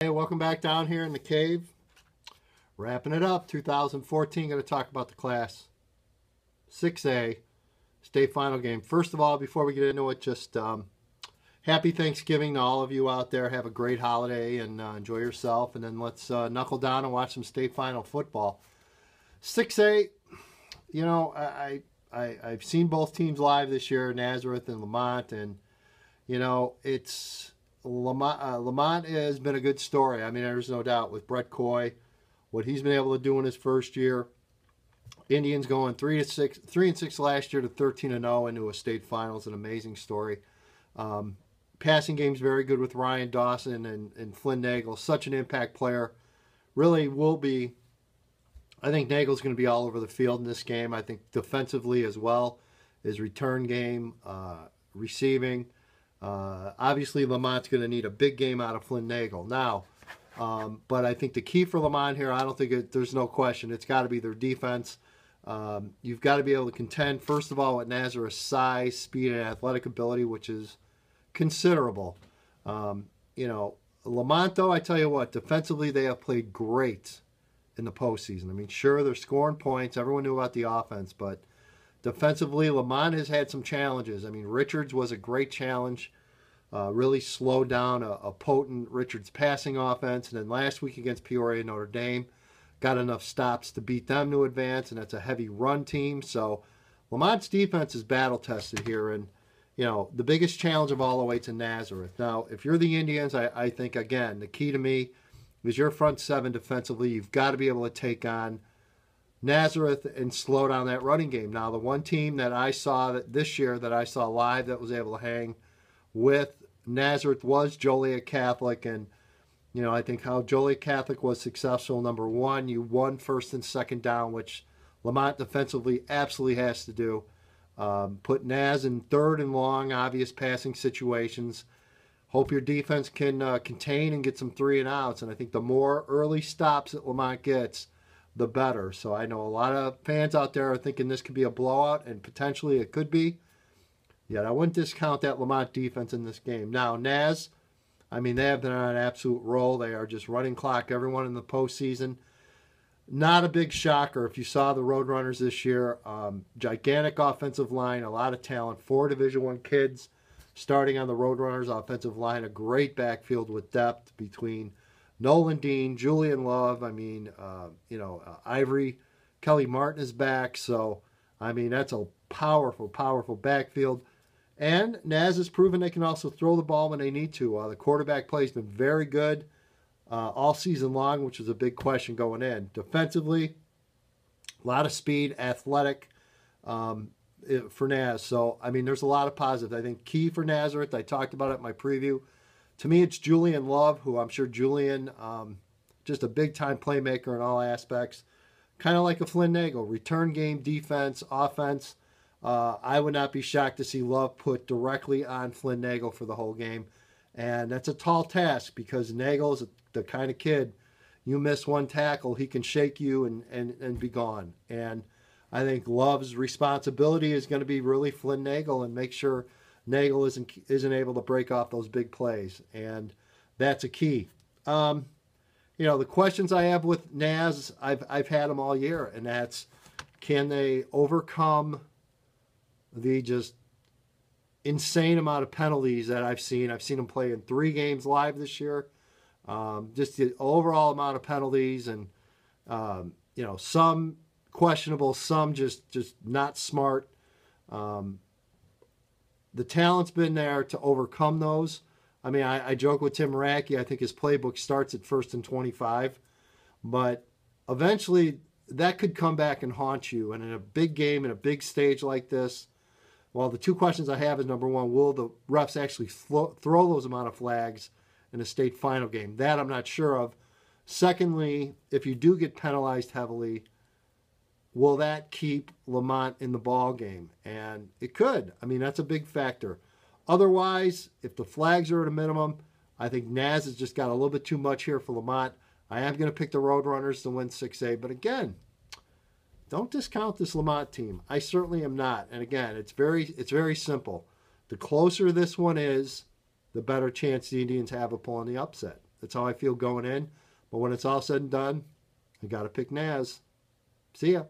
Hey, welcome back down here in the cave. Wrapping it up, 2014. Going to talk about the Class 6A state final game. First of all, before we get into it, just happy Thanksgiving to all of you out there. Have a great holiday and enjoy yourself. And then let's knuckle down and watch some state final football. 6A, you know, I've seen both teams live this year, Nazareth and Lamont, and you know, it's Lamont has been a good story. I mean, there's no doubt with Brett Coy, what he's been able to do in his first year. Indians going 3-6 last year to 13-0 into a state finals, an amazing story. Passing game's very good with Ryan Dawson and Flynn Nagel, such an impact player. Really will be. I think Nagel's going to be all over the field in this game. I think defensively as well, his return game, receiving. Obviously, Lamont's going to need a big game out of Flynn Nagel now. But I think the key for Lamont here, I don't think there's no question. It's got to be their defense. You've got to be able to contend, first of all, with Nazareth's size, speed, and athletic ability, which is considerable. You know, Lamont, though, I tell you what, defensively they have played great in the postseason. I mean, sure, they're scoring points. Everyone knew about the offense, but defensively, Lamont has had some challenges. I mean, Richards was a great challenge. Really slowed down a potent Richards passing offense. And then last week against Peoria and Notre Dame, got enough stops to beat them to advance, and that's a heavy run team. So Lamont's defense is battle-tested here. And, you know, the biggest challenge of all the way to Nazareth. Now, if you're the Indians, I think, again, the key to me is your front seven defensively. You've got to be able to take on Nazareth and slow down that running game. Now, the one team that I saw this year that I saw live that was able to hang with Nazareth was Joliet Catholic. And, you know, I think how Joliet Catholic was successful, number one, you won first and second down, which Lamont defensively absolutely has to do. Put Naz in third and long, obvious passing situations. Hope your defense can contain and get some 3-and-outs. And I think the more early stops that Lamont gets, the better. So I know a lot of fans out there are thinking this could be a blowout, and potentially it could be. Yet I wouldn't discount that Lamont defense in this game. Now, Naz, I mean, they have been on an absolute roll. They are just running clock everyone in the postseason. Not a big shocker if you saw the Roadrunners this year. Gigantic offensive line, a lot of talent. 4 Division I kids starting on the Roadrunners offensive line. A great backfield with depth between Nolan Dean, Julian Love, I mean, Ivory, Kelly Martin is back. So, I mean, that's a powerful, powerful backfield. And Naz has proven they can also throw the ball when they need to. The quarterback play has been very good all season long, which was a big question going in. Defensively, a lot of speed, athletic for Naz. So, I mean, there's a lot of positives. I think key for Nazareth, I talked about it in my preview. To me, it's Julian Love, who I'm sure Julian, just a big-time playmaker in all aspects. Kind of like a Flynn Nagel. Return game, defense, offense. I would not be shocked to see Love put directly on Flynn Nagel for the whole game. And that's a tall task because Nagel is the kind of kid, you miss one tackle, he can shake you and be gone. And I think Love's responsibility is going to be really Flynn Nagel and make sure Nagel isn't able to break off those big plays, and that's a key. You know, the questions I have with Naz, I've had them all year, and that's, can they overcome the just insane amount of penalties that I've seen? I've seen them play in 3 games live this year. Just the overall amount of penalties, and you know, some questionable, some just not smart. The talent's been there to overcome those. I mean, I joke with Tim Racky. I think his playbook starts at 1st and 25. But eventually, that could come back and haunt you. And in a big game, in a big stage like this, well, the 2 questions I have is, number one, will the refs actually throw those amount of flags in a state final game? That I'm not sure of. Secondly, if you do get penalized heavily, will that keep Lamont in the ball game? And it could. I mean, that's a big factor. Otherwise, if the flags are at a minimum, I think Naz has just got a little bit too much here for Lamont. I am going to pick the Roadrunners to win 6A. But again, don't discount this Lamont team. I certainly am not. And again, it's very simple. The closer this one is, the better chance the Indians have of pulling the upset. That's how I feel going in. But when it's all said and done, I got to pick Naz. See ya.